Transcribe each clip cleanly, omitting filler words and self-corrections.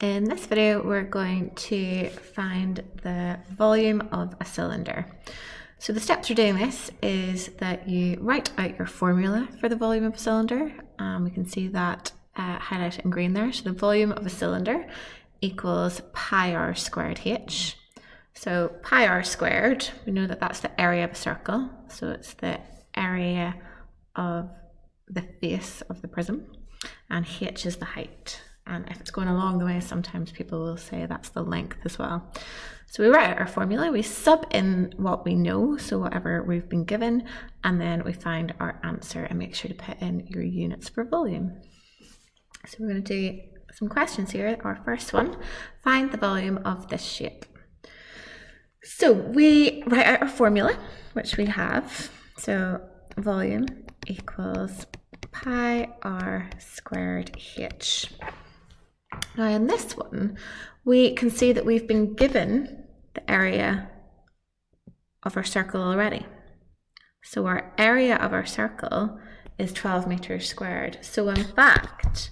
In this video, we're going to find the volume of a cylinder. So the steps for doing this is that you write out your formula for the volume of a cylinder. We can see that highlighted in green there. So the volume of a cylinder equals pi r squared h. So pi r squared, we know that that's the area of a circle. So it's the area of the face of the prism, and h is the height. And if it's going along the way, sometimes people will say that's the length as well. So we write out our formula, we sub in what we know, so whatever we've been given, and then we find our answer and make sure to put in your units for volume. So we're going to do some questions here. Our first one, find the volume of this shape. So we write out our formula, which we have. So volume equals pi r squared h. Now in this one, we can see that we've been given the area of our circle already. So our area of our circle is 12 meters squared. So in fact,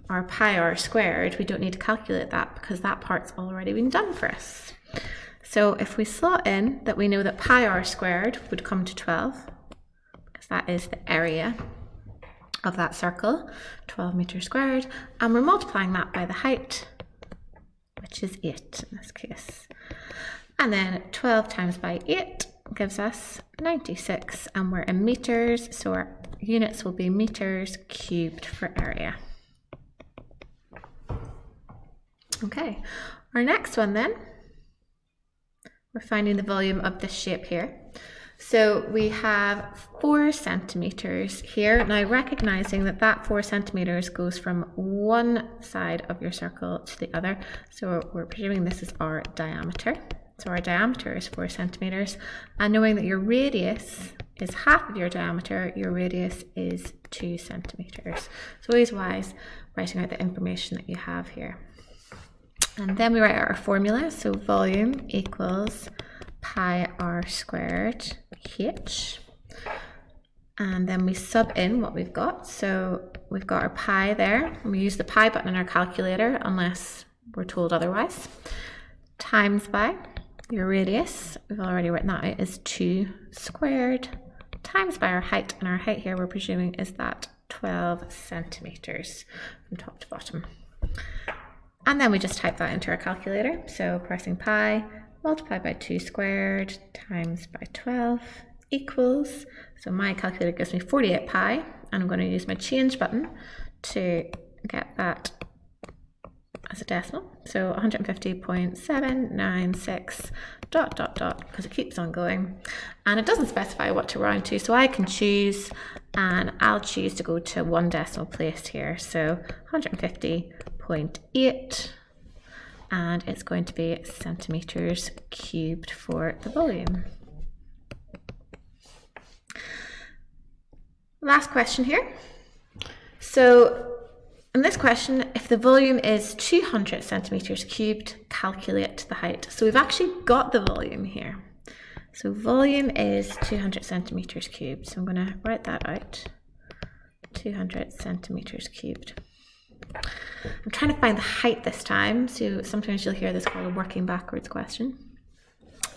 our pi r squared, we don't need to calculate that because that part's already been done for us. So if we slot in that we know that pi r squared would come to 12, because that is the area of that circle, 12 meters squared, and we're multiplying that by the height, which is 8 in this case. And then 12 times by 8 gives us 96, and we're in meters, so our units will be meters cubed for area. Okay, our next one then, we're finding the volume of this shape here. So we have 4 centimeters here. Now recognizing that that 4 centimeters goes from one side of your circle to the other. So we're presuming this is our diameter. So our diameter is 4 centimeters. And knowing that your radius is half of your diameter, your radius is 2 centimeters. So always wise writing out the information that you have here. And then we write out our formula. So volume equals pi r squared h, and then we sub in what we've got. So we've got our pi there, and we use the pi button in our calculator unless we're told otherwise, times by your radius, we've already written that out, is 2 squared, times by our height, and our height here we're presuming is that 12 centimeters from top to bottom. And then we just type that into our calculator. So pressing pi, multiply by 2 squared times by 12 equals, so my calculator gives me 48 pi, and I'm going to use my change button to get that as a decimal. So 150.796 ... because it keeps on going. And it doesn't specify what to round to, so I can choose, and I'll choose to go to one decimal place here. So 150.8. and it's going to be centimeters cubed for the volume. Last question here. So in this question, if the volume is 200 centimeters cubed, calculate the height. So we've actually got the volume here. So volume is 200 centimeters cubed. So I'm going to write that out. 200 centimeters cubed. I'm trying to find the height this time, so sometimes you'll hear this called a working backwards question.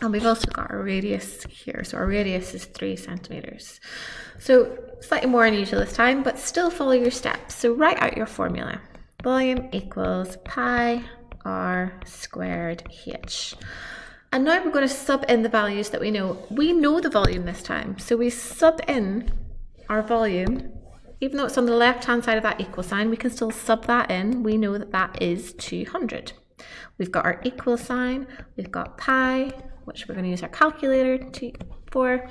And we've also got our radius here, so our radius is 3 centimeters. So slightly more unusual this time, but still follow your steps. So write out your formula. Volume equals pi r squared h. And now we're going to sub in the values that we know. We know the volume this time, so we sub in our volume. Even though it's on the left-hand side of that equal sign, we can still sub that in. We know that that is 200. We've got our equal sign, we've got pi, which we're going to use our calculator for.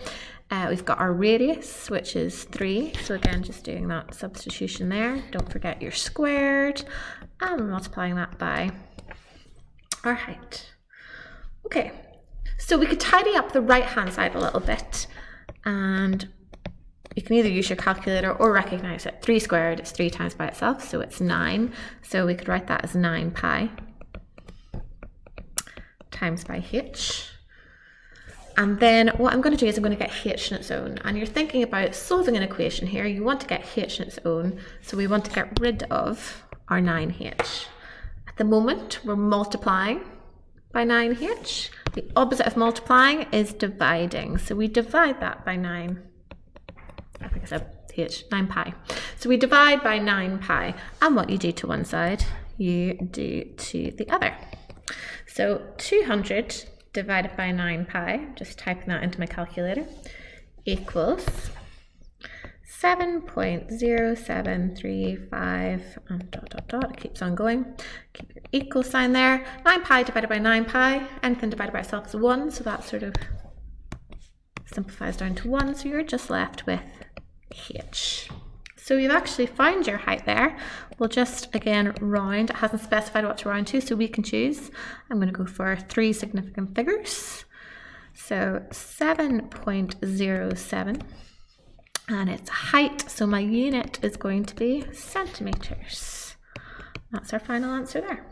We've got our radius, which is 3. So again, just doing that substitution there. Don't forget your squared, and we're multiplying that by our height. Okay, so we could tidy up the right-hand side a little bit, and you can either use your calculator or recognize that 3 squared is 3 times by itself, so it's 9. So we could write that as 9 pi times by h. And then what I'm going to do is I'm going to get h in its own. And you're thinking about solving an equation here. You want to get h in its own, so we want to get rid of our 9h. At the moment, we're multiplying by 9h. The opposite of multiplying is dividing. So we divide that by 9. I think I said h, 9 pi. So we divide by 9 pi. And what you do to one side, you do to the other. So 200 divided by 9 pi, just typing that into my calculator, equals 7.0735, and dot, dot, dot, it keeps on going. Keep your equal sign there. 9 pi divided by 9 pi, anything divided by itself is 1, so that sort of simplifies down to 1, so you're just left with h. So you've actually found your height there. We'll just, again, round. It hasn't specified what to round to, so we can choose. I'm going to go for 3 significant figures. So 7.07. And it's height, so my unit is going to be centimeters. That's our final answer there.